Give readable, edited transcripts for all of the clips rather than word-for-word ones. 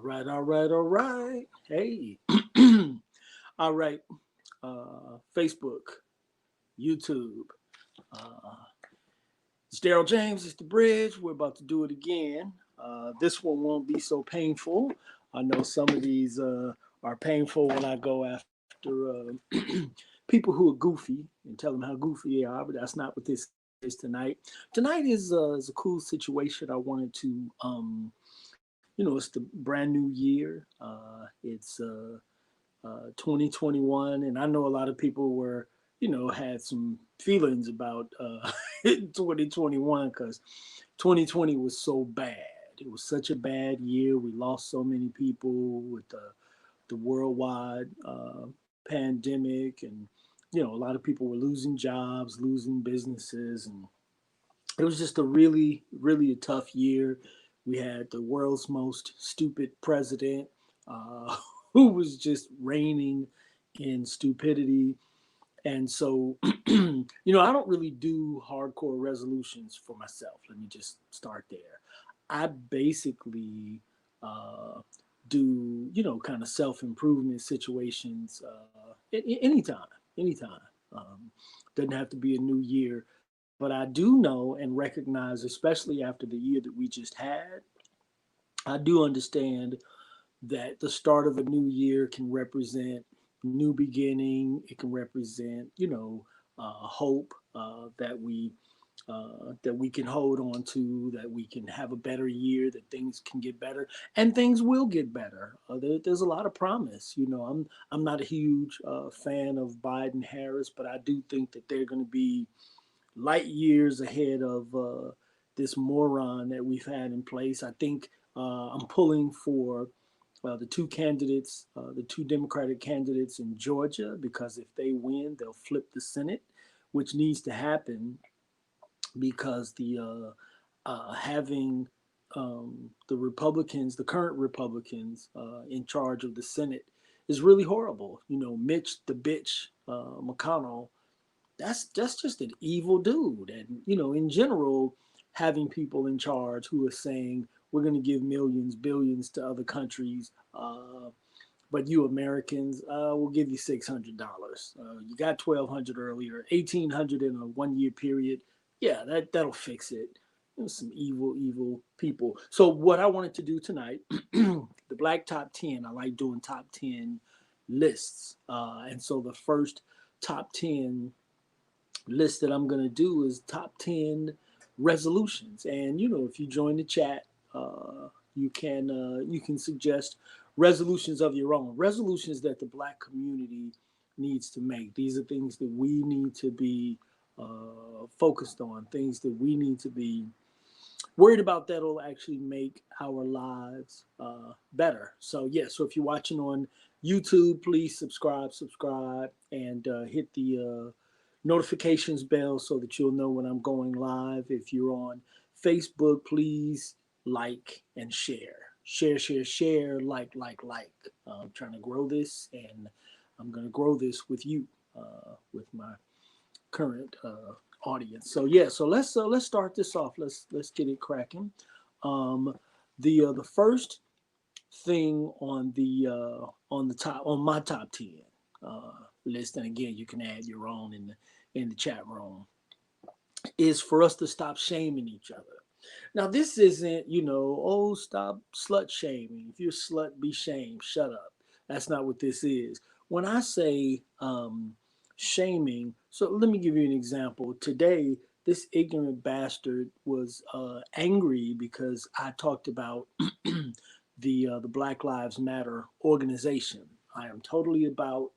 All right. Hey. All right. Facebook, YouTube. Uh, it's Daryl James. It's the bridge. We're about to do it again. This one won't be so painful. I know some of these are painful when I go after people who are goofy and tell them how goofy they are, but that's not what this is tonight. Tonight is a cool situation. I wanted to it's the brand new year. It's 2021, and I know a lot of people were, had some feelings about 2021 because 2020 was so bad. It was such a bad year. We lost so many people with the worldwide pandemic, and a lot of people were losing jobs, losing businesses, and it was just a really a tough year. We had the world's most stupid president uh, who was just reigning in stupidity. And so, I don't really do hardcore resolutions for myself. Let me just start there. I basically uh, do, kind of self improvement situations anytime. Doesn't have to be a new year. But I do know and recognize, especially after the year that we just had, I do understand that the start of a new year can represent new beginning. It can represent, hope that we can hold on to, that we can have a better year, that things can get better, and things will get better. There's a lot of promise. I'm not a huge fan of Biden Harris, but I do think that they're going to be light years ahead of this moron that we've had in place. I think I'm pulling for the two Democratic candidates in Georgia, because if they win, they'll flip the Senate, which needs to happen because having the Republicans, the current Republicans, in charge of the Senate is really horrible. Mitch the bitch McConnell, that's just an evil dude. And in general, having people in charge who are saying we're going to give millions, billions to other countries, but you Americans, we'll give you $600. You got 1,200 earlier, 1,800 in a 1 year period. Yeah, that'll fix it. Some evil people. So what I wanted to do tonight, the Black Top 10. I like doing top 10 lists, and so the first top 10 list that I'm going to do is top 10 resolutions. And if you join the chat, you can suggest resolutions of your own, resolutions that the Black community needs to make. These are things that we need to be focused on, things that we need to be worried about that'll actually make our lives better. So yeah, so if you're watching on YouTube, please subscribe, and hit the notifications bell so that you'll know when I'm going live. If you're on Facebook, please like and share. Share, like. I'm trying to grow this, and I'm going to grow this with you, with my current audience. So yeah, so let's start this off. Let's get it cracking. Um, the first thing on the top on my top 10 list, and again you can add your own in the chat room, is for us to stop shaming each other. Now this isn't, oh, stop slut shaming. If you're a slut, be shamed. Shut up. That's not what this is. When I say shaming, so let me give you an example. Today, this ignorant bastard was angry because I talked about the Black Lives Matter organization. I am totally about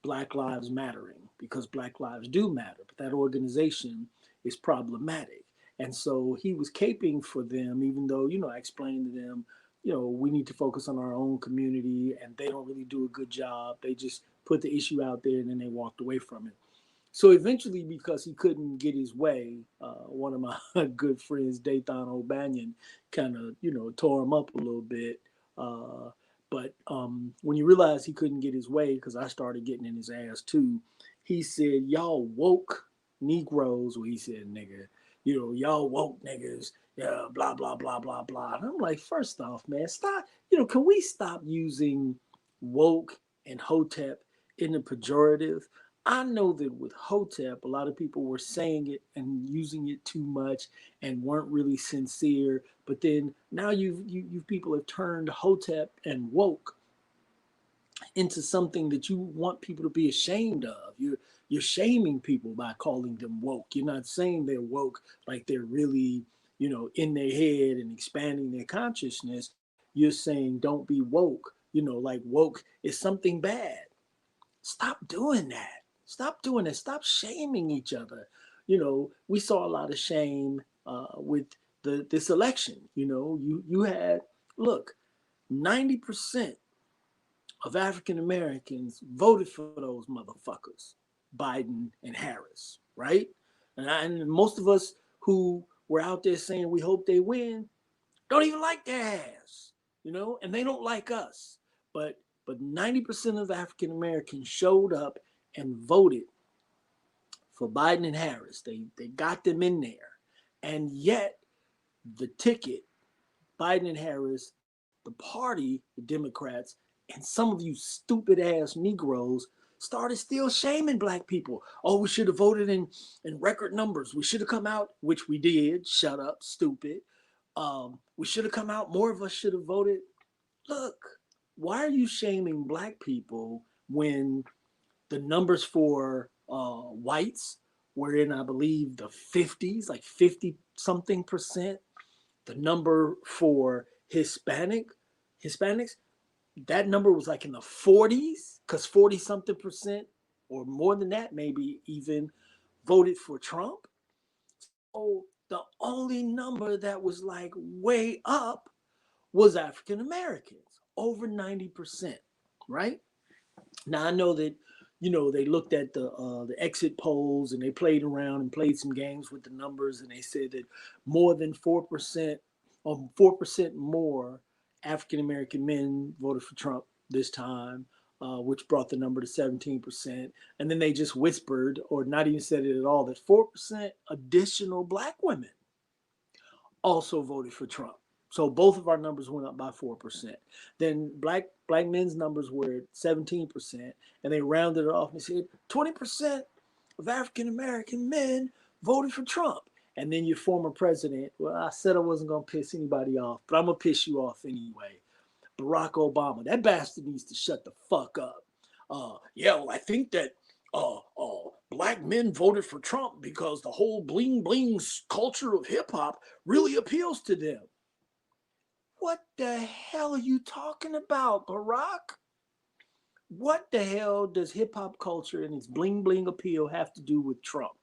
Black Lives Mattering because Black lives do matter, but that organization is problematic. And so he was caping for them, even though, I explained to them, we need to focus on our own community, and they don't really do a good job. They just put the issue out there and then they walked away from it. So eventually, because he couldn't get his way, one of my good friends, Dathan O'Banion, kind of, tore him up a little bit. But when you realize he couldn't get his way, because I started getting in his ass too, he said, "Y'all woke Negroes," well, he said, "nigga, y'all woke niggas, yeah, blah, blah, blah, blah, blah. And I'm like, first off, man, stop, can we stop using woke and hotep in the pejorative? I know that with hotep, a lot of people were saying it and using it too much and weren't really sincere. But then now you people have turned hotep and woke into something that you want people to be ashamed of. You're shaming people by calling them woke. You're not saying they're woke like they're really, in their head and expanding their consciousness. You're saying don't be woke. Like woke is something bad. Stop doing that. Stop doing it. Stop shaming each other. We saw a lot of shame with this election. You had, look, 90% of African Americans voted for those motherfuckers, Biden and Harris, right? And most of us who were out there saying we hope they win don't even like their ass, and they don't like us. But 90% of African Americans showed up and voted for Biden and Harris. They got them in there. And yet the ticket, Biden and Harris, the party, the Democrats, and some of you stupid ass Negroes started still shaming black people. Oh, we should have voted in record numbers. We should have come out, which we did. Shut up, stupid. We should have come out. More of us should have voted. Look, why are you shaming black people when the numbers for whites were in, I believe, the 50s, like 50 something percent? The number for Hispanics, that number was like in the 40s, because 40 something percent or more than that, maybe even voted for Trump. So the only number that was like way up was African Americans, over 90%, right? Now I know that they looked at the exit polls and they played around and played some games with the numbers, and they said that more than 4% or 4% more African American men voted for Trump this time, which brought the number to 17%. And then they just whispered, or not even said it at all, that 4% additional black women also voted for Trump. So both of our numbers went up by 4%. Then black men's numbers were 17%, and they rounded it off and said 20% of African American men voted for Trump. And then your former president, well, I said I wasn't gonna piss anybody off, but I'm gonna piss you off anyway. Barack Obama, that bastard needs to shut the fuck up. Yeah, well, I think that black men voted for Trump because the whole bling bling culture of hip hop really appeals to them. What the hell are you talking about, Barack? What the hell does hip hop culture and its bling bling appeal have to do with Trump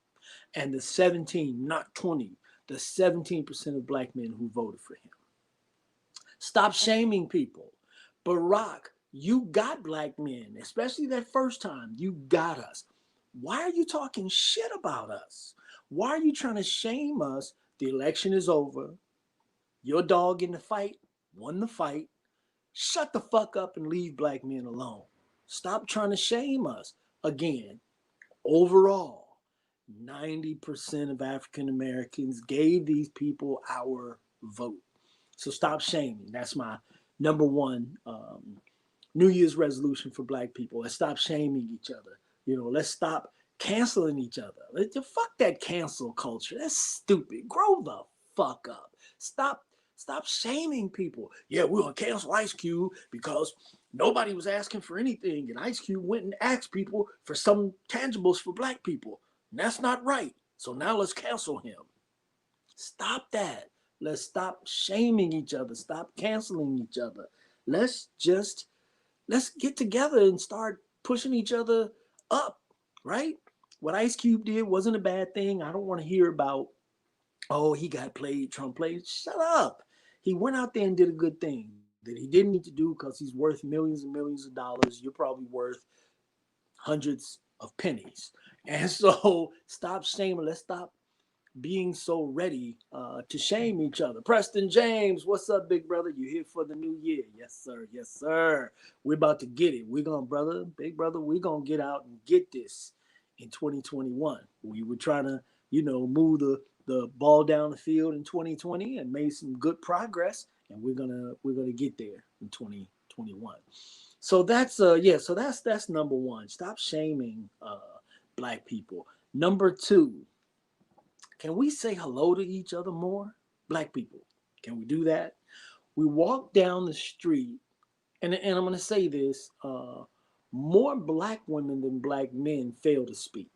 and the 17, not 20, the 17% of black men who voted for him? Stop shaming people. Barack, you got black men, especially that first time. You got us. Why are you talking shit about us? Why are you trying to shame us? The election is over. Your dog in the fight won the fight. Shut the fuck up and leave black men alone. Stop trying to shame us. Again, overall, 90% of African Americans gave these people our vote. So stop shaming. That's my number one New Year's resolution for black people. Let's stop shaming each other. Let's stop canceling each other. Fuck that cancel culture. That's stupid. Grow the fuck up. Stop shaming people. Yeah, we're gonna cancel Ice Cube because nobody was asking for anything, and Ice Cube went and asked people for some tangibles for black people. And that's not right. So now let's cancel him. Stop that. Let's stop shaming each other. Stop canceling each other. Let's get together and start pushing each other up, right? What Ice Cube did wasn't a bad thing. I don't want to hear about, oh, he got played, Trump played. Shut up. He went out there and did a good thing that he didn't need to do because he's worth millions and millions of dollars. You're probably worth hundreds of pennies. And so stop shaming. Let's stop being so ready to shame each other. Preston James, what's up, big brother? You here for the new year? Yes, sir. Yes, sir. We're about to get it. We're going, brother, big brother, we're going to get out and get this in 2021. We were trying to, move the the ball down the field in 2020 and made some good progress, and we're gonna get there in 2021. So that's yeah, so that's number one. Stop shaming black people. Number two, can we say hello to each other more? Black people, can we do that? We walk down the street, and I'm going to say this: more black women than black men fail to speak.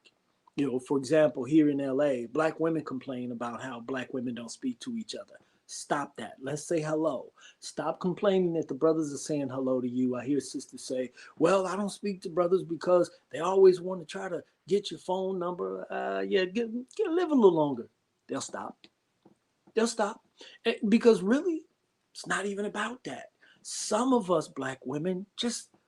You know, for example, here in LA, black women complain about how black women don't speak to each other. Stop that. Let's say hello. Stop complaining that the brothers are saying hello to you. I hear sisters say, well, I don't speak to brothers because they always want to try to get your phone number. Yeah, live a little longer. They'll stop. They'll stop. Because really, it's not even about that. Some of us black women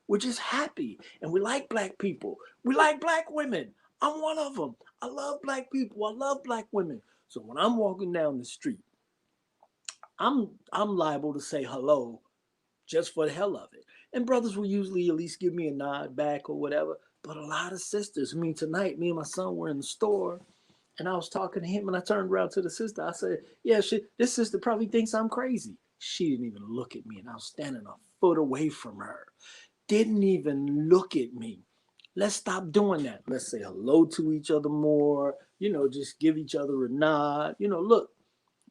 we're just happy and we like black people. We like black women. I'm one of them. I love black people. I love black women. So when I'm walking down the street, I'm liable to say hello just for the hell of it. And brothers will usually at least give me a nod back or whatever. But a lot of sisters, I mean, tonight, me and my son were in the store and I was talking to him and I turned around to the sister. I said, yeah, this sister probably thinks I'm crazy. She didn't even look at me and I was standing a foot away from her. Didn't even look at me. Let's stop doing that. Let's say hello to each other more. You know, just give each other a nod. You know, look,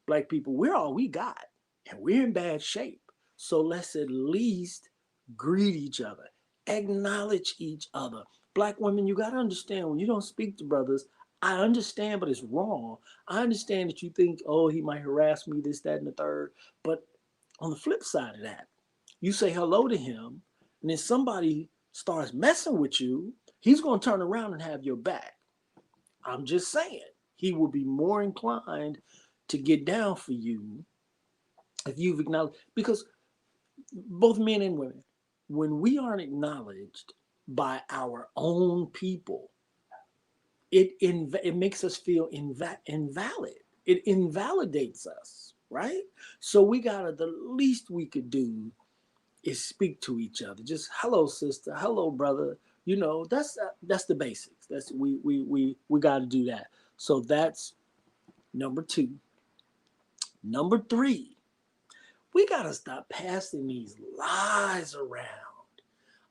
black people, we're all we got and we're in bad shape. So let's at least greet each other, acknowledge each other. Black women, you got to understand when you don't speak to brothers, I understand, but it's wrong. I understand that you think, oh, he might harass me, this, that, and the third. But on the flip side of that, you say hello to him, and then somebody starts messing with you, he's going to turn around and have your back. I'm just saying, he will be more inclined to get down for you if you've acknowledged, because both men and women, when we aren't acknowledged by our own people, it makes us feel invalid. It invalidates us, right? So we gotta, the least we could do is speak to each other. Just hello, sister. Hello, brother. You know, that's the basics. That's we got to do that. So that's number two. Number three, we got to stop passing these lies around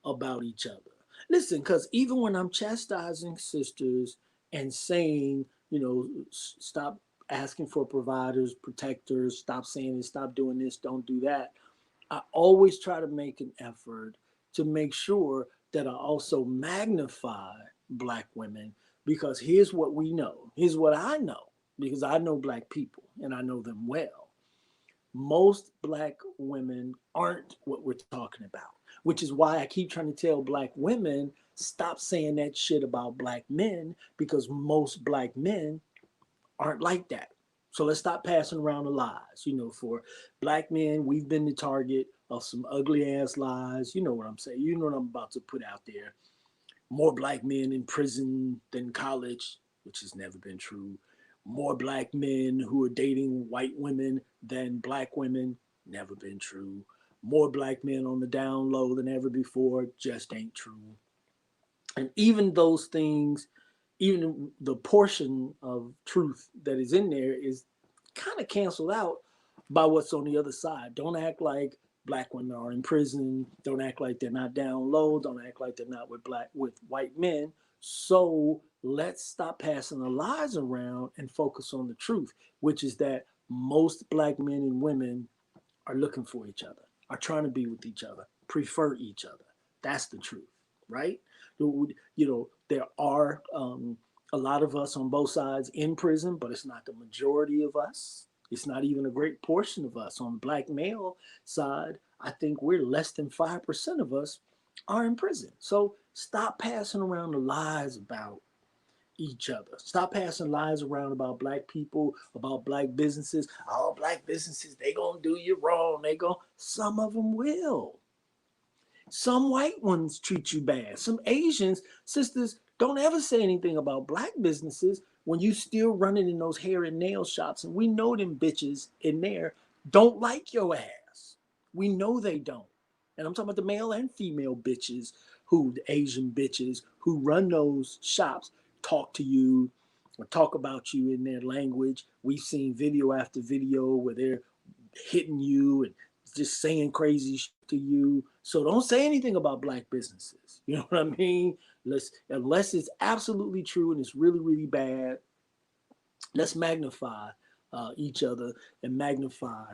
about each other. Listen, because even when I'm chastising sisters and saying, you know, stop asking for providers, protectors, stop saying this, stop doing this, don't do that, I always try to make an effort to make sure that I also magnify black women, because here's what we know. Here's what I know, because I know black people and I know them well. Most black women aren't what we're talking about, which is why I keep trying to tell black women, stop saying that shit about black men, because most black men aren't like that. So let's stop passing around the lies. You know, for black men, we've been the target of some ugly ass lies. You know what I'm saying? You know what I'm about to put out there. More black men in prison than college, which has never been true. More black men who are dating white women than black women, never been true. More black men on the down low than ever before, just ain't true. And even those things, even the portion of truth that is in there is kind of canceled out by what's on the other side. Don't act like black women are in prison. Don't act like they're not down low. Don't act like they're not with white men. So let's stop passing the lies around and focus on the truth, which is that most black men and women are looking for each other, are trying to be with each other, prefer each other. That's the truth, right? You know, there are a lot of us on both sides in prison, but it's not the majority of us. It's not even a great portion of us. On the black male side, I think we're less than 5% of us are in prison. So stop passing around the lies about each other. Stop passing lies around about black people, about black businesses. All black businesses, they gonna do you wrong. Some of them will. Some white ones treat you bad. Some Asians, sisters, don't ever say anything about black businesses when you still running in those hair and nail shops. And we know them bitches in there don't like your ass. We know they don't. And I'm talking about the male and female bitches, the Asian bitches who run those shops, talk to you, or talk about you in their language. We've seen video after video where they're hitting you and just saying crazy shit to you. So don't say anything about black businesses. You know what I mean? Unless it's absolutely true and it's really, really bad, let's magnify each other and magnify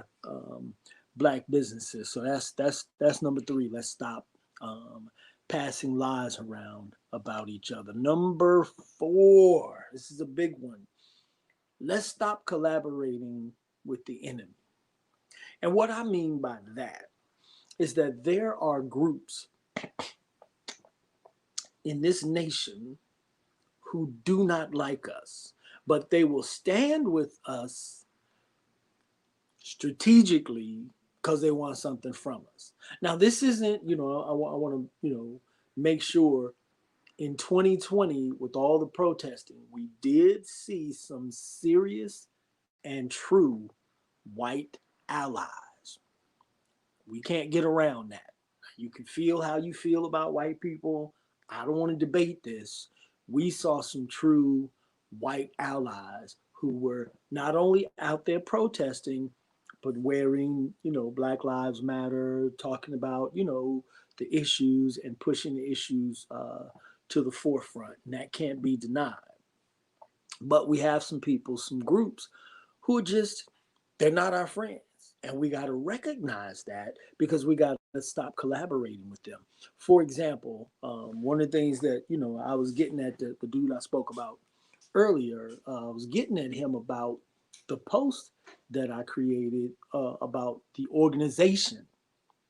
black businesses. So that's number three. Let's stop um, passing lies around about each other. Number four. This is a big one. Let's stop collaborating with the enemy. And what I mean by that is that there are groups in this nation who do not like us, but they will stand with us strategically because they want something from us. Now, this isn't, I want to, make sure in 2020, with all the protesting, we did see some serious and true white allies. We can't get around that. You can feel how you feel about white people. I don't want to debate this. We saw some true white allies who were not only out there protesting, but wearing, Black Lives Matter, talking about, the issues and pushing the issues to the forefront. And that can't be denied. But we have some people, some groups who are just, they're not our friends. And we got to recognize that because we got to stop collaborating with them. For example, one of the things that, I was getting at the dude I spoke about earlier, I was getting at him about the post that I created about the organization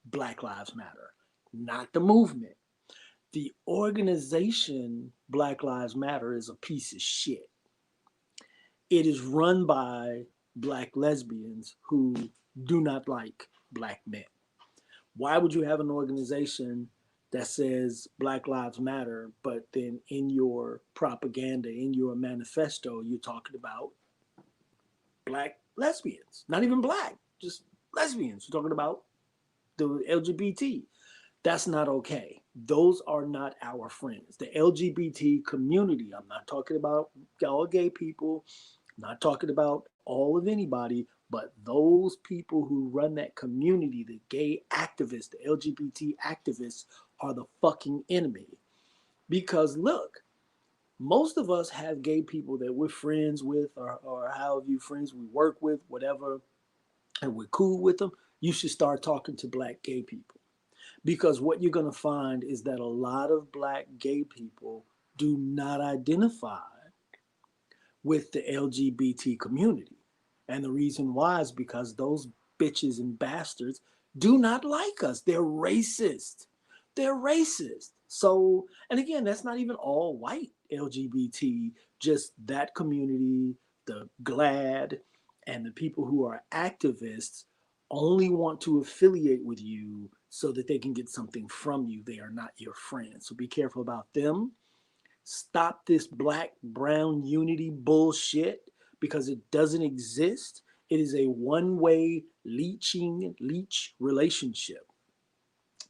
Black Lives Matter, not the movement. The organization Black Lives Matter is a piece of shit. It is run by black lesbians who do not like black men. Why would you have an organization that says Black Lives Matter, but then in your propaganda, in your manifesto, you're talking about black lesbians? Not even black, just lesbians. You're talking about the LGBT. That's not okay. Those are not our friends. The LGBT community, I'm not talking about all gay people, I'm not talking about all of anybody, but those people who run that community, the gay activists, the LGBT activists, are the fucking enemy. Because look, most of us have gay people that we're friends with, or however you friends we work with, whatever, and we're cool with them. You should start talking to black gay people. Because what you're going to find is that a lot of black gay people do not identify with the LGBT community. And the reason why is because those bitches and bastards do not like us. They're racist. They're racist. So, and again, that's not even all white LGBT, just that community, the GLAD, and the people who are activists only want to affiliate with you so that they can get something from you. They are not your friends. So be careful about them. Stop this black brown unity bullshit because it doesn't exist. It is a one-way leech relationship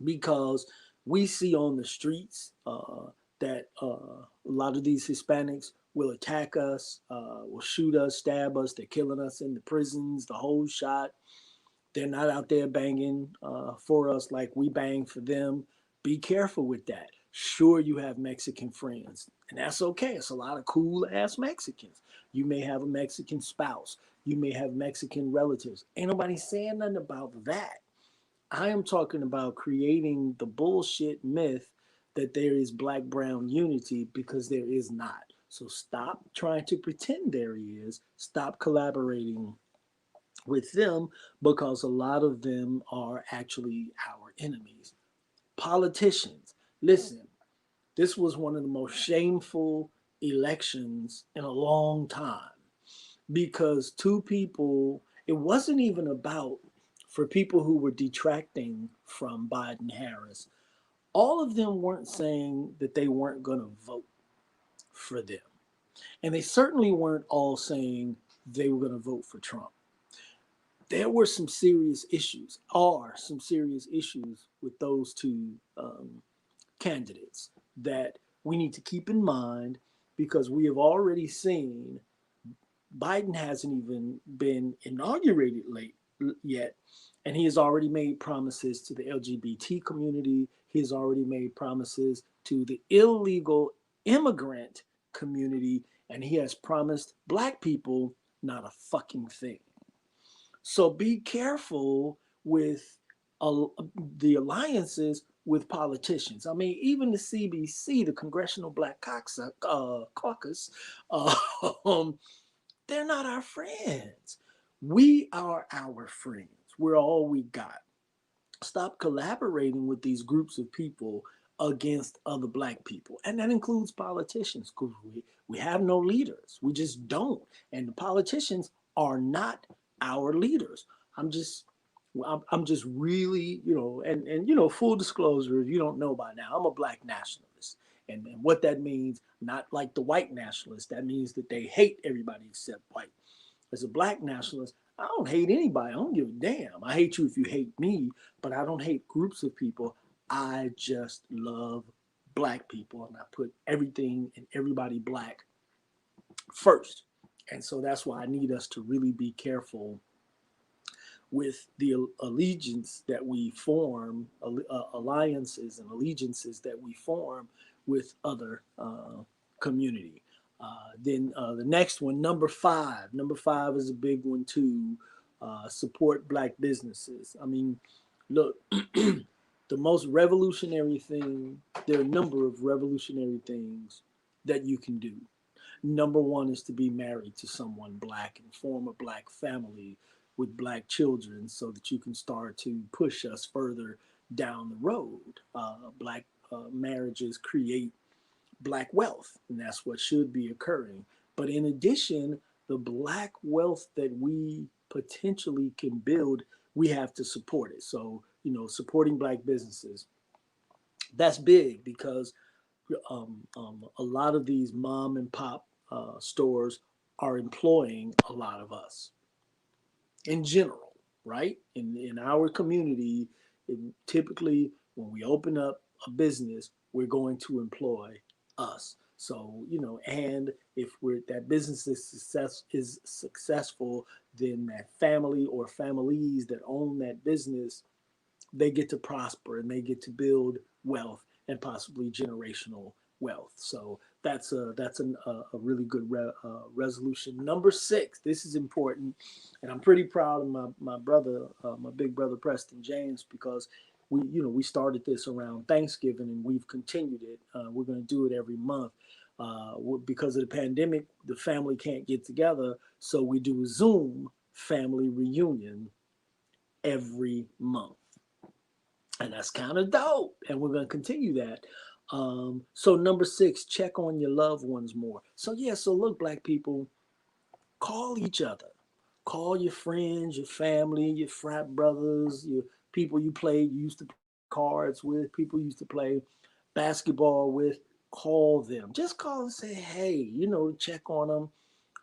because we see on the streets that a lot of these Hispanics will attack us, will shoot us, stab us. They're killing us in the prisons, the whole shot. They're not out there banging for us like we bang for them. Be careful with that. Sure, you have Mexican friends, and that's okay. It's a lot of cool ass Mexicans. You may have a Mexican spouse. You may have Mexican relatives. Ain't nobody saying nothing about that. I am talking about creating the bullshit myth that there is black brown unity because there is not. So stop trying to pretend there is. Stop collaborating with them because a lot of them are actually our enemies. Politicians, listen, this was one of the most shameful elections in a long time because two people, it wasn't even about, for people who were detracting from Biden Harris, all of them weren't saying that they weren't going to vote for them. And they certainly weren't all saying they were going to vote for Trump. There were some serious issues, are some serious issues with those two candidates that we need to keep in mind because we have already seen Biden hasn't even been inaugurated yet, and he has already made promises to the LGBT community. He has already made promises to the illegal immigrant community, and he has promised black people not a fucking thing. So be careful with uh, the alliances with politicians. I mean, even the CBC, the Congressional Black Caucus, uh, um, they're not our friends. We are our friends. We're all we got. Stop collaborating with these groups of people against other black people. And that includes politicians, because we have no leaders. We just don't. And the politicians are not our leaders. I'm just I'm just really, full disclosure, if you don't know by now, I'm a black nationalist. And what that means, not like the white nationalists, that means that they hate everybody except white. As a black nationalist, I don't hate anybody. I don't give a damn. I hate you if you hate me, but I don't hate groups of people. I just love black people, and I put everything and everybody black first. And so that's why I need us to really be careful with the allegiance that we form, alliances and allegiances that we form with other community. Then the next one, number five. Number five is a big one too. Support black businesses. I mean, look, the most revolutionary thing, there are a number of revolutionary things that you can do. Number one is to be married to someone black and form a black family with black children so that you can start to push us further down the road. Black marriages create black wealth, and that's what should be occurring. But in addition, the black wealth that we potentially can build, we have to support it. So, supporting black businesses, that's big because a lot of these mom and pop stores are employing a lot of us in general, right? In our community, typically when we open up a business, we're going to employ us. So, and if that business is successful, then that family or families that own that business, they get to prosper and they get to build wealth and possibly generational wealth. So that's a really good resolution. Number six, this is important, and I'm pretty proud of my brother, my big brother Preston James, because we started this around Thanksgiving and we've continued it. We're going to do it every month. Because of the pandemic, the family can't get together, so we do a Zoom family reunion every month, and that's kind of dope. And we're going to continue that. So number six, check on your loved ones more. So yeah, so look, black people, call each other, call your friends, your family, your frat brothers, your people you used to play cards with, people you used to play basketball with. Call them. Just call and say, hey, check on them.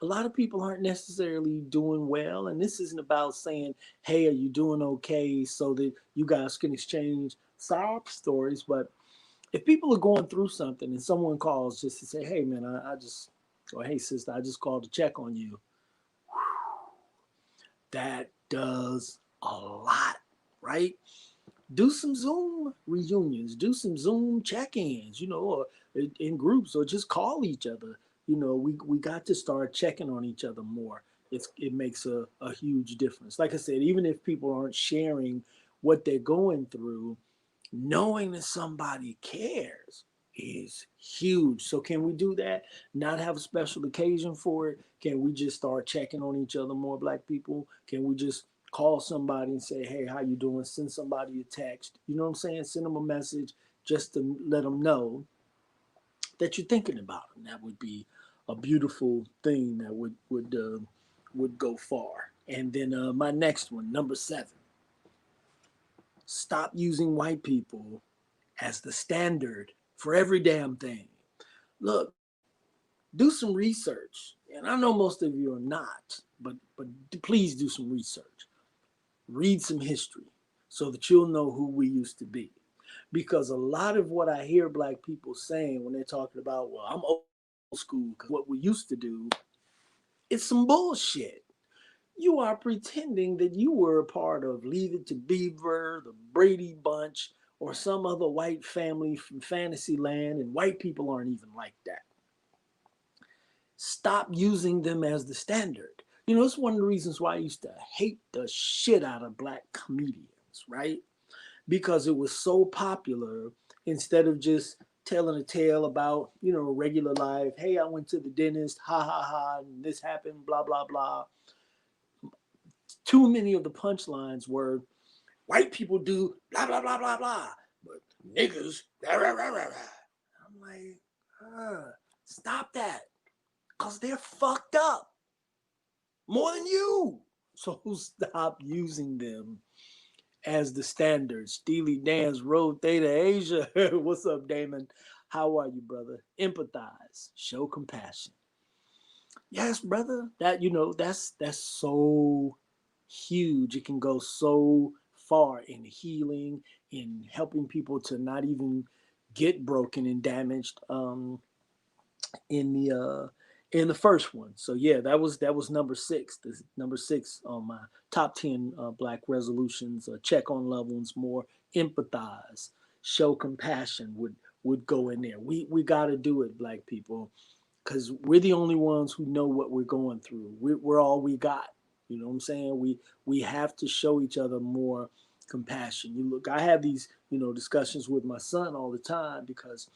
A lot of people aren't necessarily doing well, and this isn't about saying, hey, are you doing okay, so that you guys can exchange sob stories. But if people are going through something and someone calls just to say, hey man, or hey sister, I just called to check on you, that does a lot, right? Do some Zoom reunions, do some Zoom check-ins, or in groups, or just call each other. We got to start checking on each other more. It makes a huge difference. Like I said, even if people aren't sharing what they're going through, knowing that somebody cares is huge. So can we do that? Not have a special occasion for it? Can we just start checking on each other more, black people? Can we just call somebody and say, hey, how you doing? Send somebody a text. You know what I'm saying? Send them a message just to let them know that you're thinking about them. That would be a beautiful thing that would go far. And then my next one, number seven, stop using white people as the standard for every damn thing. Look, do some research. And I know most of you are not, but please do some research. Read some history so that you'll know who we used to be. Because a lot of what I hear black people saying when they're talking about, well, I'm school, because what we used to do is some bullshit. You are pretending that you were a part of Leave It to Beaver, the Brady Bunch, or some other white family from fantasy land, and white people aren't even like that. Stop using them as the standard. You know, it's one of the reasons why I used to hate the shit out of black comedians, right? Because it was so popular. Instead of just telling a tale about, you know, regular life, hey, I went to the dentist, ha ha ha, and this happened, blah, blah, blah. Too many of the punchlines were white people do blah, blah, blah, blah, blah, but niggas, rah, rah, rah, rah, rah. I'm like, stop that, because they're fucked up more than you. So stop using them as the standard. Steely Dan's Road Theta Asia. What's up, Damon? How are you, brother? Empathize, show compassion. Yes, brother. That, you know, that's so huge. It can go so far in healing, in helping people to not even get broken and damaged. In the first one. So yeah, that was number six. This number six on my top 10 black resolutions. Check on loved ones more, empathize, show compassion would go in there. We got to do it, black people, because we're the only ones who know what we're going through. We're all we got. You know what I'm saying? We have to show each other more compassion. You look, I have these, you know, discussions with my son all the time, because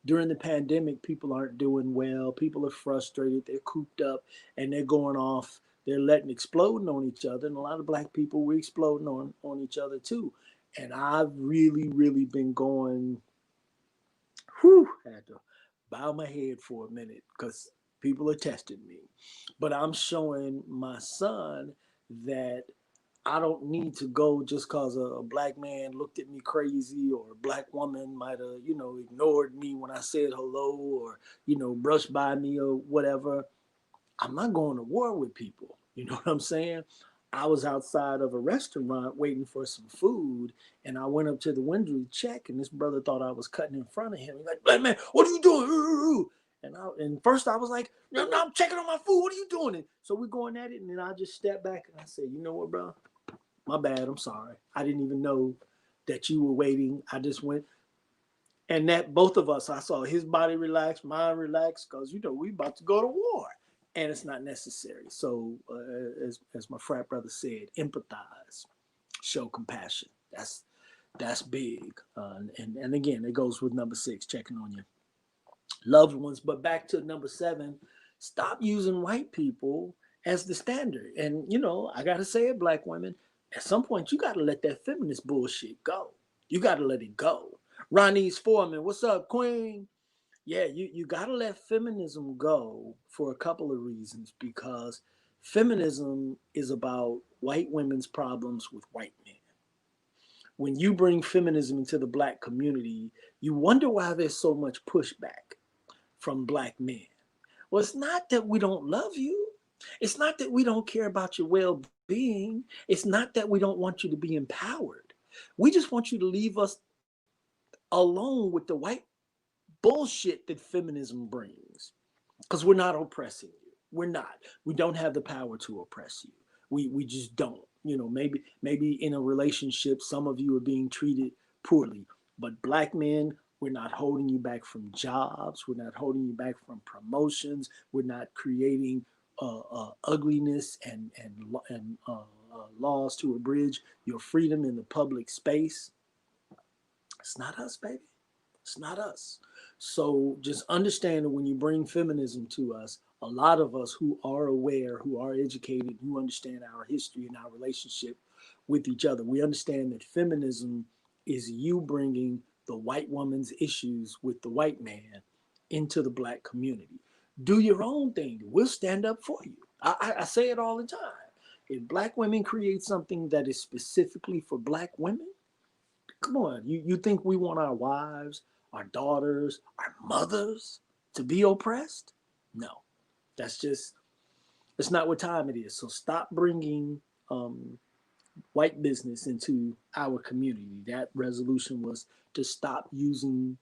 during the pandemic, people aren't doing well. People are frustrated. They're cooped up, and they're going off. They're letting exploding on each other. And a lot of black people, we're exploding on each other too. And I've really, really been going, whew, I had to bow my head for a minute, because people are testing me. But I'm showing my son that I don't need to go just because a black man looked at me crazy, or a black woman might have, you know, ignored me when I said hello, or, you know, brushed by me or whatever. I'm not going to war with people. You know what I'm saying? I was outside of a restaurant waiting for some food, and I went up to the window to check, and this brother thought I was cutting in front of him. He's like, "Black man, what are you doing?" And first I was like, "No, no, I'm checking on my food. What are you doing?" And so we're going at it, and then I just stepped back and I said, "You know what, bro? My bad. I'm sorry. I didn't even know that you were waiting. I just went." And that both of us, I saw his body relax, mine relax, because, you know, we about to go to war, and it's not necessary. So, as my frat brother said, empathize, show compassion. That's big. And again, it goes with number six, checking on your loved ones. But back to number seven, stop using white people as the standard. And, you know, I gotta say it, black women, at some point you gotta let that feminist bullshit go. You gotta let it go. Ronnie's Foreman, what's up, Queen? Yeah, you gotta let feminism go for a couple of reasons, because feminism is about white women's problems with white men. When you bring feminism into the black community, you wonder why there's so much pushback from black men. Well, it's not that we don't love you. It's not that we don't care about your well being. It's not that we don't want you to be empowered. We just want you to leave us alone with the white bullshit that feminism brings, because we're not oppressing you. We're not. We don't have the power to oppress you. We just don't. You know, maybe in a relationship, some of you are being treated poorly, but black men, we're not holding you back from jobs. We're not holding you back from promotions. We're not creating ugliness and laws to abridge your freedom in the public space. It's not us, baby. It's not us. So just understand that when you bring feminism to us, a lot of us who are aware, who are educated, who understand our history and our relationship with each other, we understand that feminism is you bringing the white woman's issues with the white man into the black community. Do your own thing. We'll stand up for you. I say it all the time. If black women create something that is specifically for black women, come on, you think we want our wives, our daughters, our mothers to be oppressed? No, that's not what time it is. So stop bringing white business into our community. That resolution was to stop using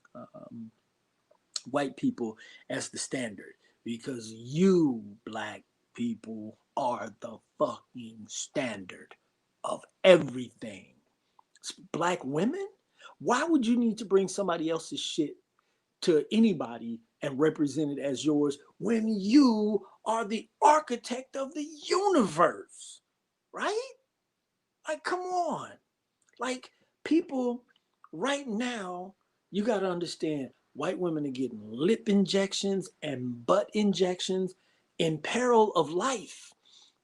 white people as the standard, because you black people are the fucking standard of everything. Black women? Why would you need to bring somebody else's shit to anybody and represent it as yours when you are the architect of the universe? Right? Like, come on. Like, people right now, you got to understand, white women are getting lip injections and butt injections in peril of life.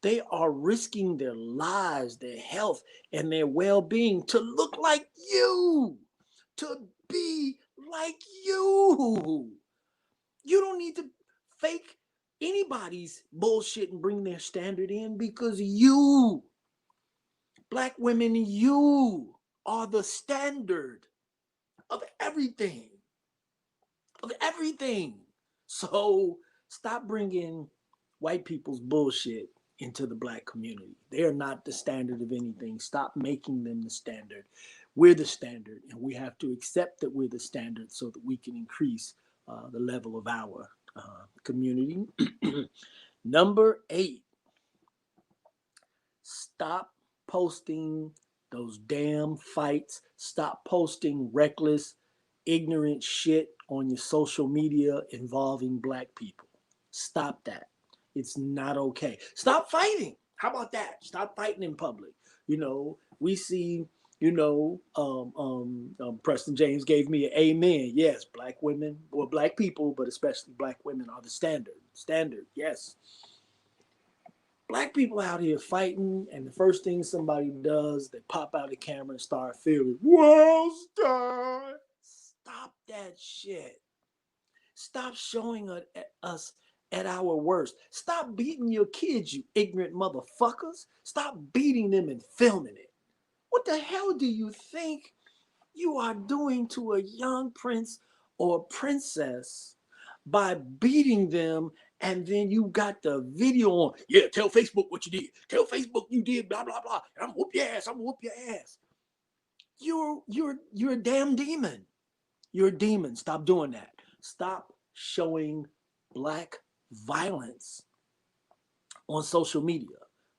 They are risking their lives, their health, and their well being to look like you, to be like you. You don't need to fake anybody's bullshit and bring their standard in, because you, black women, you are the standard of everything, of everything. So stop bringing white people's bullshit into the black community. They are not the standard of anything. Stop making them the standard. We're the standard, and we have to accept that we're the standard so that we can increase the level of our community. Number 8, stop posting those damn fights. Stop posting reckless, ignorant shit on your social media involving black people. Stop that. It's not okay. Stop fighting. How about that? Stop fighting in public. We see, Preston James gave me an amen. Yes, black women, or black people, but especially black women, are the standard. Standard, yes. Black people out here fighting, and the first thing somebody does, they pop out the camera and start feeling world star. Stop that shit. Stop showing us at our worst. Stop beating your kids, you ignorant motherfuckers. Stop beating them and filming it. What the hell do you think you are doing to a young prince or princess by beating them, and then you got the video on? Yeah, tell Facebook what you did. Tell Facebook you did blah blah blah. I'm gonna whoop your ass. I'm gonna whoop your ass. You're a damn demon. You're a demon. Stop doing that. Stop showing black violence on social media.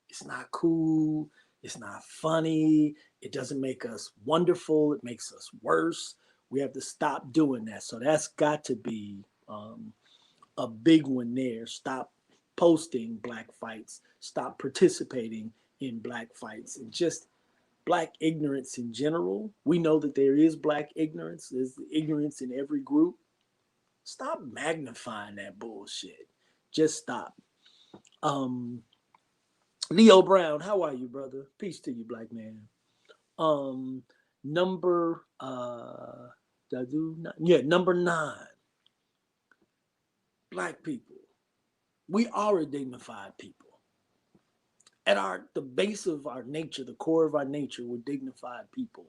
It's not cool. It's not funny. It doesn't make us wonderful. It makes us worse. We have to stop doing that. So that's got to be a big one there. Stop posting black fights. Stop participating in black fights, and just black ignorance in general. We know that there is black ignorance. There's ignorance in every group. Stop magnifying that bullshit. Just stop. Um, Leo Brown, how are you, brother? Peace to you, black man. Um, number number 9. Black people. We are a dignified people. At the base of our nature, the core of our nature, we're dignified people.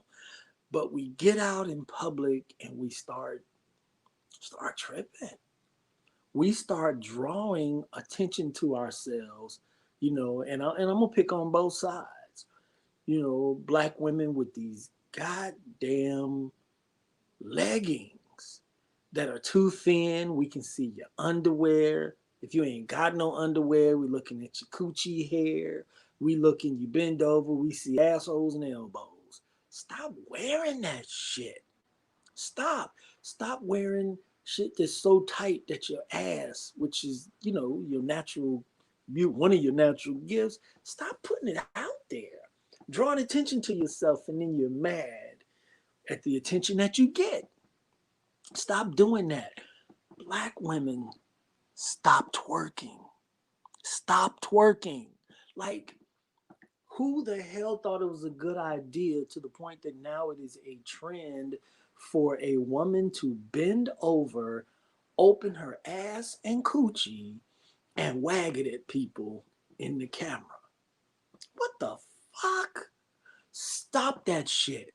But we get out in public and we start tripping. We start drawing attention to ourselves, and I'm gonna pick on both sides. Black women with these goddamn leggings that are too thin. We can see your underwear. If you ain't got no underwear, we looking at your coochie hair. You bend over, we see assholes and elbows. Stop wearing that shit. Stop wearing shit that's so tight that your ass, which is, your natural, one of your natural gifts, stop putting it out there, drawing attention to yourself, and then you're mad at the attention that you get. Stop doing that. Black women, stop twerking. Stop twerking. Like, who the hell thought it was a good idea to the point that now it is a trend for a woman to bend over, open her ass and coochie, and wag it at people in the camera? What the fuck? Stop that shit.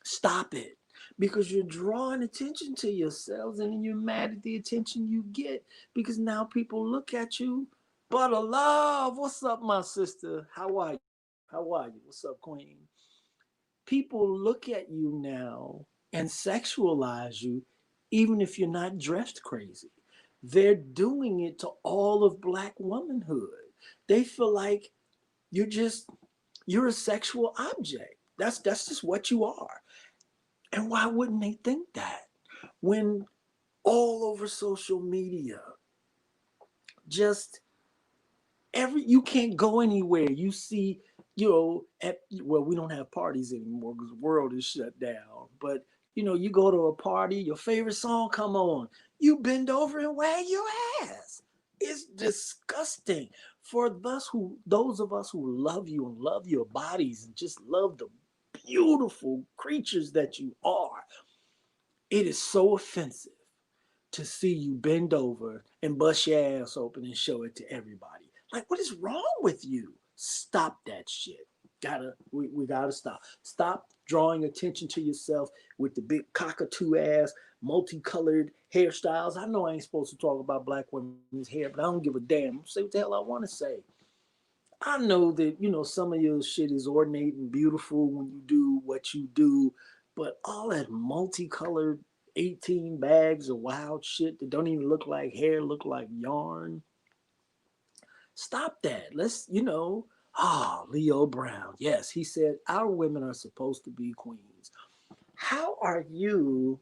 Stop it. Because you're drawing attention to yourselves, and then you're mad at the attention you get, because now people look at you. But love, what's up, my sister? How are you? How are you? What's up, queen? People look at you now and sexualize you even if you're not dressed crazy. They're doing it to all of black womanhood. They feel like you're just you're a sexual object. That's just what you are. And why wouldn't they think that? When all over social media, just you can't go anywhere. You see, well, we don't have parties anymore because the world is shut down. But you go to a party, your favorite song come on, you bend over and wag your ass. It's disgusting. For those of us who love you and love your bodies and just love the beautiful creatures that you are, it is so offensive to see you bend over and bust your ass open and show it to everybody. Like, what is wrong with you? Stop that shit. We gotta stop. Stop drawing attention to yourself with the big cockatoo ass, multicolored hairstyles. I know I ain't supposed to talk about black women's hair, but I don't give a damn. Say what the hell I want to say. I know that some of your shit is ornate and beautiful when you do what you do, but all that multicolored 18 bags of wild shit that don't even look like hair, look like yarn. Stop that. Leo Brown. Yes, he said our women are supposed to be queens. How are you?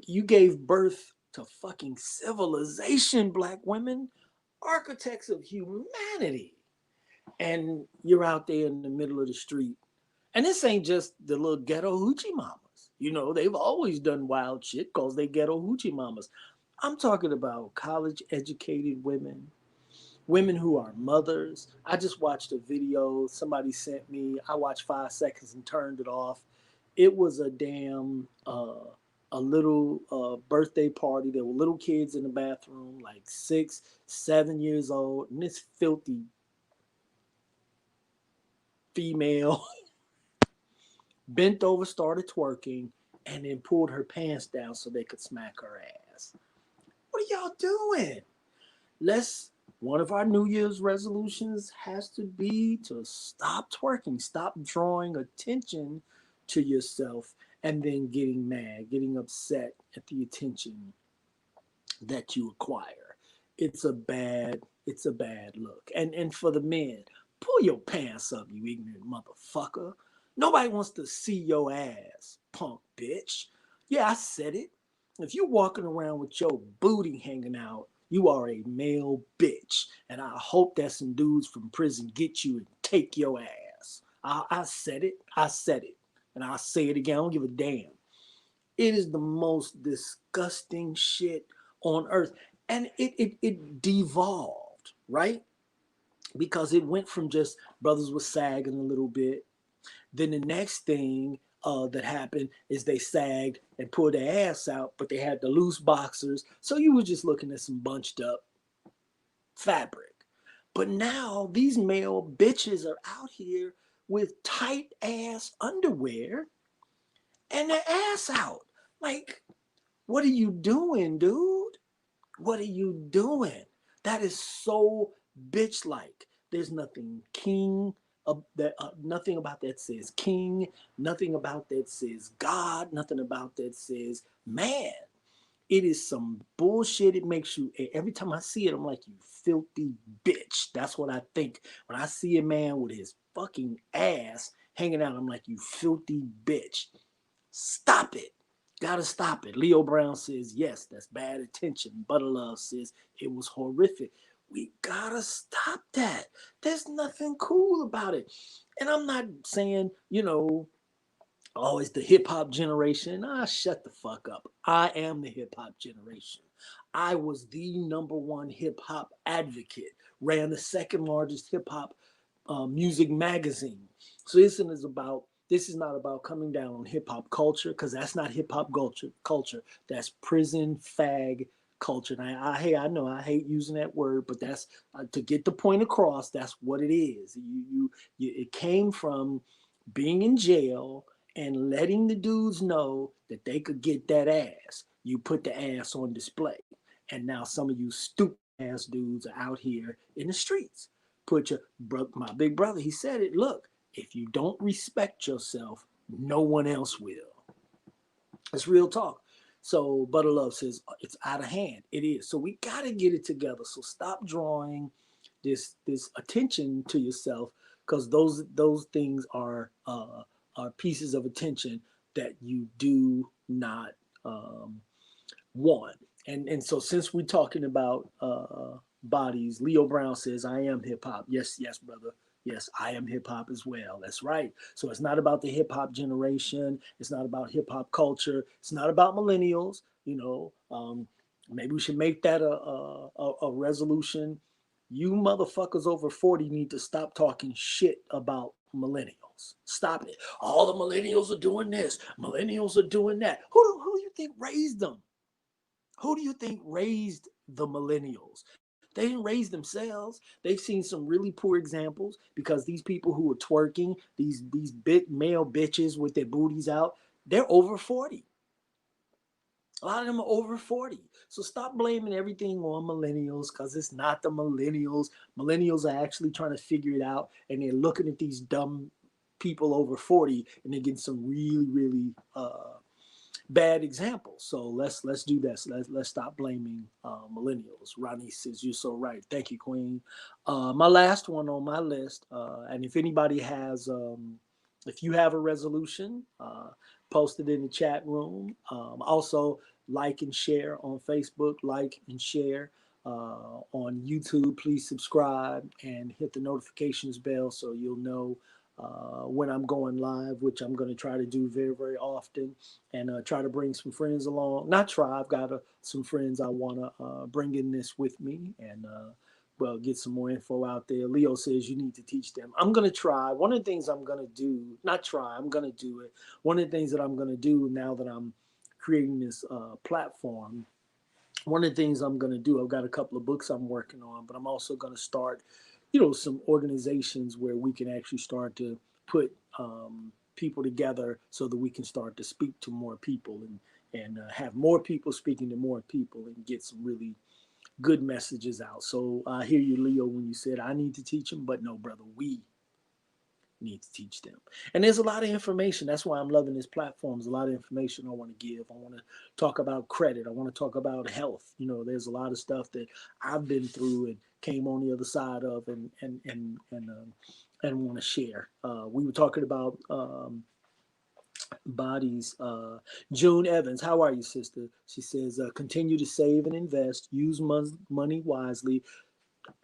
You gave birth to fucking civilization, black women, architects of humanity, and you're out there in the middle of the street. And this ain't just the little ghetto hoochie mamas. They've always done wild shit because they ghetto hoochie mamas. I'm talking about college educated women, women who are mothers. I just watched a video somebody sent me. I watched 5 seconds and turned it off. It was a damn a little birthday party. There were little kids in the bathroom, like 6, 7 years old, and this filthy female bent over, started twerking, and then pulled her pants down so they could smack her ass. What are y'all doing? Let's One of our New Year's resolutions has to be to stop twerking, stop drawing attention to yourself and then getting mad, getting upset at the attention that you acquire. It's a bad look. And for the men, pull your pants up, you ignorant motherfucker. Nobody wants to see your ass, punk bitch. Yeah, I said it. If you're walking around with your booty hanging out, you are a male bitch. And I hope that some dudes from prison get you and take your ass. I said it. I said it. And I'll say it again. I don't give a damn. It is the most disgusting shit on earth. And it devolved, right? Because it went from just brothers was sagging a little bit. Then the next thing that happened is they sagged and pulled their ass out, but they had the loose boxers. So you were just looking at some bunched up fabric. But now these male bitches are out here with tight ass underwear and their ass out. Like, what are you doing, dude? What are you doing? That is so bitch like. There's nothing nothing about that says king, nothing about that says God, nothing about that says man. It is some bullshit. It makes you, every time I see it, I'm like, you filthy bitch. That's what I think. When I see a man with his fucking ass hanging out, I'm like, you filthy bitch. Stop it. Gotta stop it. Leo Brown says, yes, that's bad attention. Butterlove says it was horrific. We gotta stop that. There's nothing cool about it. And I'm not saying, oh, it's the hip hop generation. Shut the fuck up. I am the hip hop generation. I was the number one hip hop advocate, ran the second largest hip hop music magazine. So this is not about coming down on hip hop culture, because that's not hip hop culture. That's prison fag culture. And I know I hate using that word, but that's to get the point across. That's what it is. It came from being in jail and letting the dudes know that they could get that ass. You put the ass on display. And now some of you stupid ass dudes are out here in the streets. My big brother, he said it. Look, if you don't respect yourself, no one else will. It's real talk. So Butter Love says it's out of hand. It is. So we got to get it together. So stop drawing this attention to yourself, because those things are pieces of attention that you do not um, want. And so since we're talking about bodies, Leo Brown says, I am hip hop. Yes, yes, brother. Yes, I am hip hop as well. That's right. So it's not about the hip hop generation. It's not about hip hop culture. It's not about millennials. Maybe we should make that a resolution. You motherfuckers over 40 need to stop talking shit about millennials. Stop it. All the millennials are doing this. Millennials are doing that. Who do you think raised them? Who do you think raised the millennials? They didn't raise themselves. They've seen some really poor examples, because these people who are twerking, these big male bitches with their booties out, they're over 40. A lot of them are over 40. So stop blaming everything on millennials, because it's not the millennials. Millennials are actually trying to figure it out, and they're looking at these dumb people over 40, and they're getting some really, really bad examples. So let's do this. Let's stop blaming millennials. Ronnie says you're so right. Thank you, Queen. My last one on my list, and if anybody has, if you have a resolution, post it in the chat room. Also, like and share on Facebook. Like and share. On YouTube, please subscribe and hit the notifications bell so you'll know when I'm going live, which I'm going to try to do very, very often, and try to bring some friends along. Not try, I've got some friends I want to bring in this with me, and well, get some more info out there. Leo says you need to teach them. I'm going to try. One of the things I'm going to do, not try, I'm going to do it. One of the things that I'm going to do now that I'm creating this platform, one of the things I'm going to do, I've got a couple of books I'm working on, but I'm also going to start, some organizations where we can actually start to put people together so that we can start to speak to more people, and have more people speaking to more people, and get some really good messages out. So I hear you, Leo, when you said I need to teach them, but no, brother, we need to teach them. And there's a lot of information. That's why I'm loving this platform. There's a lot of information I want to give. I want to talk about credit. I want to talk about health. There's a lot of stuff that I've been through and came on the other side of, and want to share. We were talking about bodies. June Evans, how are you, sister? She says, continue to save and invest. Use money wisely.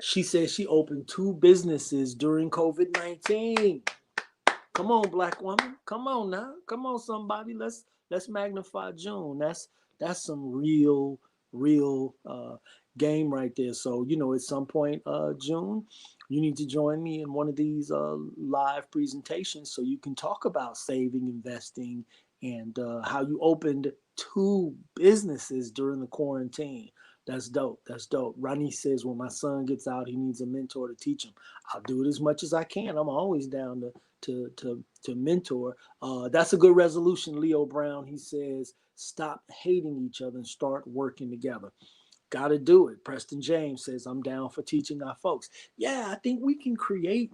She says she opened 2 businesses during COVID-19. Come on, black woman. Come on now. Come on, somebody. Let's magnify June. That's some real game right there. So at some point, June, you need to join me in one of these live presentations so you can talk about saving, investing, and how you opened 2 businesses during the quarantine. That's dope. That's dope. Ronnie says when my son gets out, he needs a mentor to teach him. I'll do it as much as I can. I'm always down to mentor. That's a good resolution, Leo Brown. He says, stop hating each other and start working together. Got to do it. Preston James says, I'm down for teaching our folks. Yeah, I think we can create,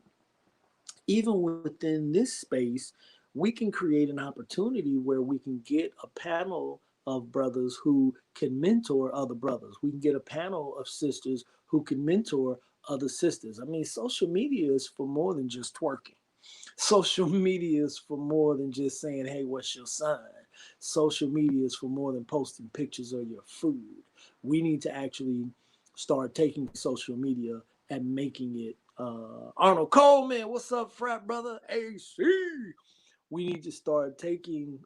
even within this space, we can create an opportunity where we can get a panel of brothers who can mentor other brothers. We can get a panel of sisters who can mentor other sisters. I mean, social media is for more than just twerking. Social media is for more than just saying, hey, what's your sign? Social media is for more than posting pictures of your food. We need to actually start taking social media and making it. Arnold Coleman, what's up, frat brother? AC. We need to start taking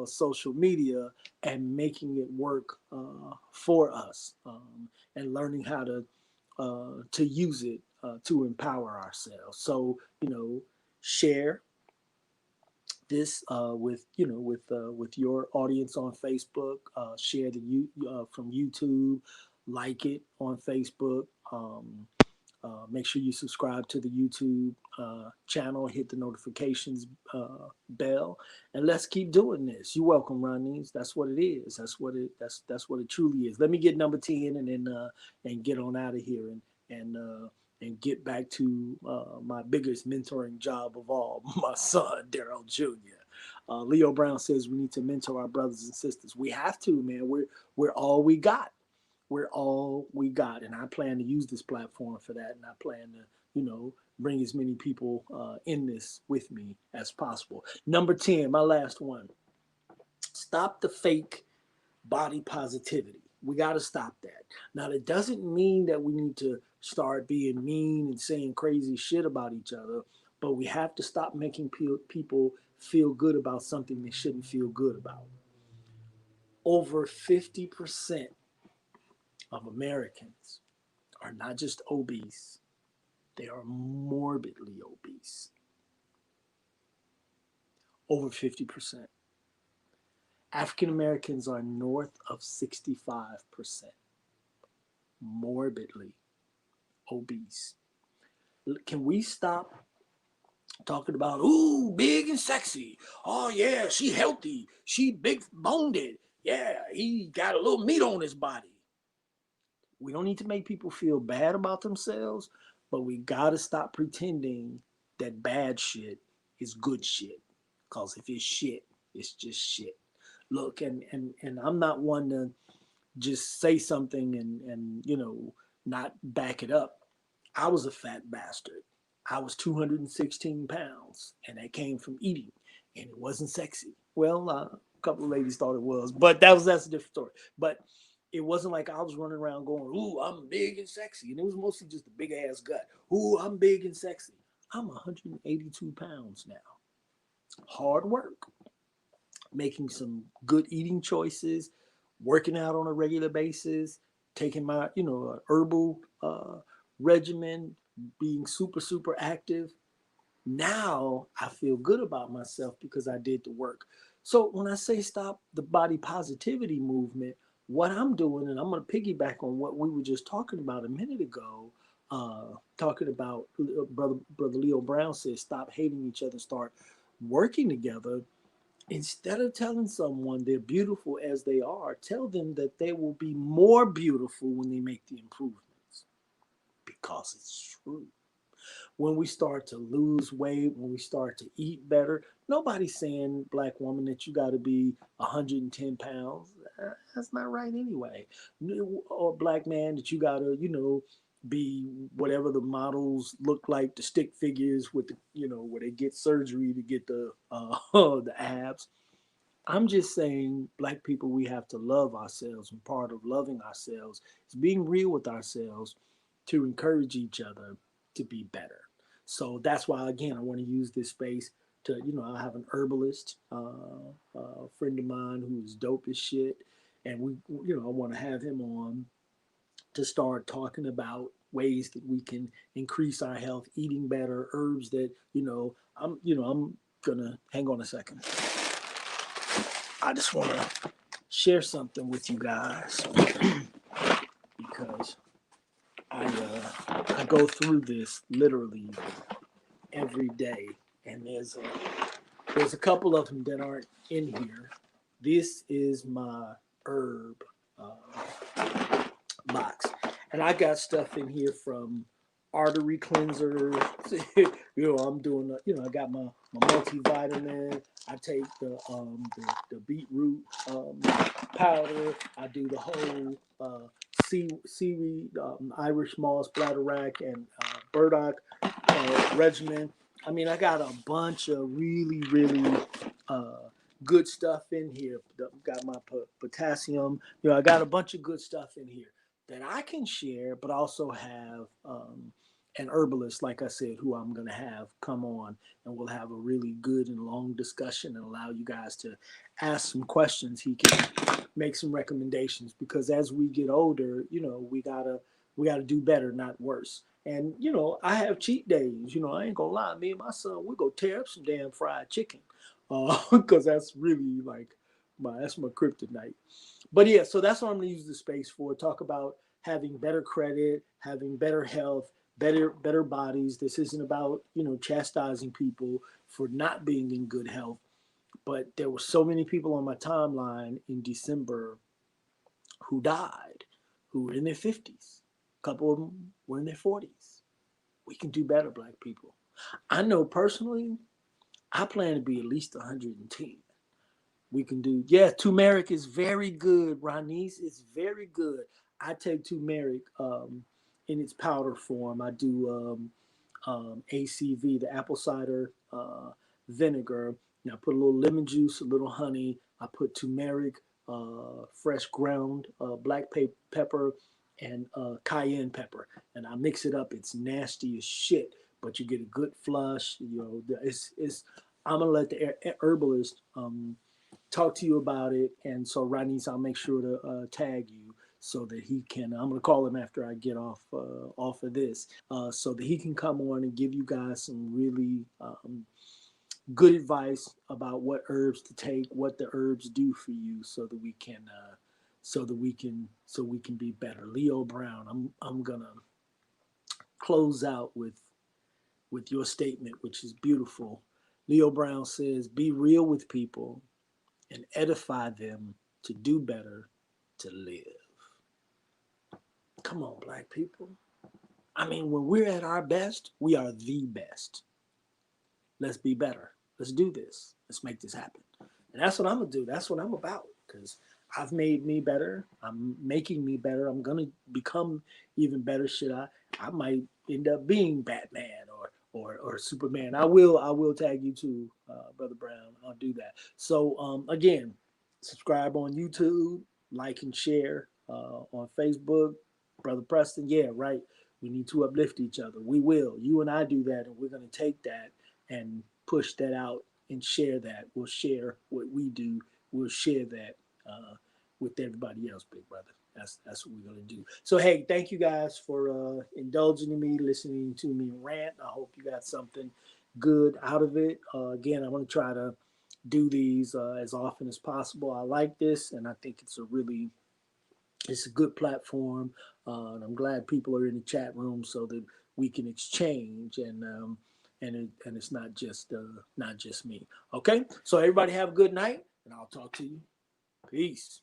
social media and making it work for us, and learning how to use it to empower ourselves. So share this with your audience on Facebook. Share from YouTube. Like it on Facebook. Make sure you subscribe to the YouTube channel. Hit the notifications bell, and let's keep doing this. You're welcome, Ronnies. That's what it is. That's what it truly is. Let me get number 10, and then and get on out of here, and get back to my biggest mentoring job of all, my son, Daryl Jr. Leo Brown says we need to mentor our brothers and sisters. We have to, man. We're all we got. We're all we got, and I plan to use this platform for that. And I plan to, bring as many people in this with me as possible. Number 10, my last one. Stop the fake body positivity. We got to stop that. Now, that doesn't mean that we need to start being mean and saying crazy shit about each other, but we have to stop making people feel good about something they shouldn't feel good about. Over 50% of Americans are not just obese, they are morbidly obese. Over 50%. African Americans are north of 65% morbidly obese. Can we stop talking about, ooh, big and sexy? Oh, yeah, she healthy. She big boned. Yeah, he got a little meat on his body. We don't need to make people feel bad about themselves, but we got to stop pretending that bad shit is good shit. Because if it's shit, it's just shit. Look, and I'm not one to just say something and not back it up. I was a fat bastard. I was 216 pounds, and that came from eating, and it wasn't sexy. Well, a couple of ladies thought it was, but that's a different story. But it wasn't like I was running around going, "Ooh, I'm big and sexy," and it was mostly just a big ass gut. "Ooh, I'm big and sexy." I'm 182 pounds now. Hard work, making some good eating choices, working out on a regular basis, taking my herbal regimen, being super active. Now I feel good about myself because I did the work. So when I say stop the body positivity movement, what I'm doing, and I'm going to piggyback on what we were just talking about a minute ago, talking about brother Leo Brown says stop hating each other, start working together. Instead of telling someone they're beautiful as they are, tell them that they will be more beautiful when they make the improvements, because it's true. When we start to lose weight, when we start to eat better, nobody's saying, black woman, that you got to be 110 pounds. That's not right anyway. Or black man, that you got to, be whatever the models look like, the stick figures with the, where they get surgery to get the the abs. I'm just saying, black people, we have to love ourselves, and part of loving ourselves is being real with ourselves to encourage each other to be better. So that's why, again, I want to use this space to, I have an herbalist, a friend of mine who's dope as shit, and I want to have him on to start talking about ways that we can increase our health, eating better, herbs that, I'm gonna hang on a second. I just want to share something with you guys because I go through this literally every day, and there's a couple of them that aren't in here. This is my herb box, and I got stuff in here from artery cleanser. I'm doing. I got my multivitamin. I take the beetroot powder. I do the whole seaweed, Irish moss, bladderwrack, and burdock regimen. I mean, I got a bunch of really uh, good stuff in here. Got my potassium. I got a bunch of good stuff in here that I can share, but also have an herbalist, like I said, who I'm going to have come on, and we'll have a really good and long discussion and allow you guys to ask some questions. He can make some recommendations, because as we get older, we gotta do better, not worse. And I have cheat days. I ain't gonna lie. Me and my son, we go tear up some damn fried chicken, because that's really like that's my kryptonite. But yeah, so that's what I'm gonna use the space for. Talk about having better credit, having better health, better bodies. This isn't about chastising people for not being in good health. But there were so many people on my timeline in December who died, who were in their 50s. A couple of them were in their 40s. We can do better, black people. I know personally, I plan to be at least 110. We can do, yeah, turmeric is very good. Ronice is very good. I take turmeric in its powder form. I do ACV, the apple cider vinegar. Now I put a little lemon juice, a little honey. I put turmeric, fresh ground black pepper, and cayenne pepper, and I mix it up. It's nasty as shit, but you get a good flush. You know, it's. I'm gonna let the herbalist talk to you about it, and so Rodney, I'll make sure to tag you so that he can. I'm gonna call him after I get off of this, so that he can come on and give you guys some really good advice about what herbs to take, what the herbs do for you, so that we can, so we can be better. Leo Brown, I'm gonna close out with your statement, which is beautiful. Leo Brown says, "Be real with people and edify them to do better, to live." Come on, black people. I mean, when we're at our best, we are the best. Let's be better. Let's do this. Let's make this happen. And that's what I'm going to do. That's what I'm about. Because I've made me better. I'm making me better. I'm going to become even better. I might end up being Batman or Superman. I will tag you too, Brother Brown. I'll do that. So again, subscribe on YouTube, like and share on Facebook. Brother Preston, yeah, right. We need to uplift each other. We will. You and I do that, and we're going to take that and push that out and share that. We'll share what we do. We'll share that with everybody else, big brother. That's what we're gonna do. So hey, thank you guys for indulging in me, listening to me rant. I hope you got something good out of it. Again, I'm gonna try to do these as often as possible. I like this, and I think it's a good platform, and I'm glad people are in the chat room so that we can exchange and it's not just me. Okay, so everybody have a good night, and I'll talk to you. Peace.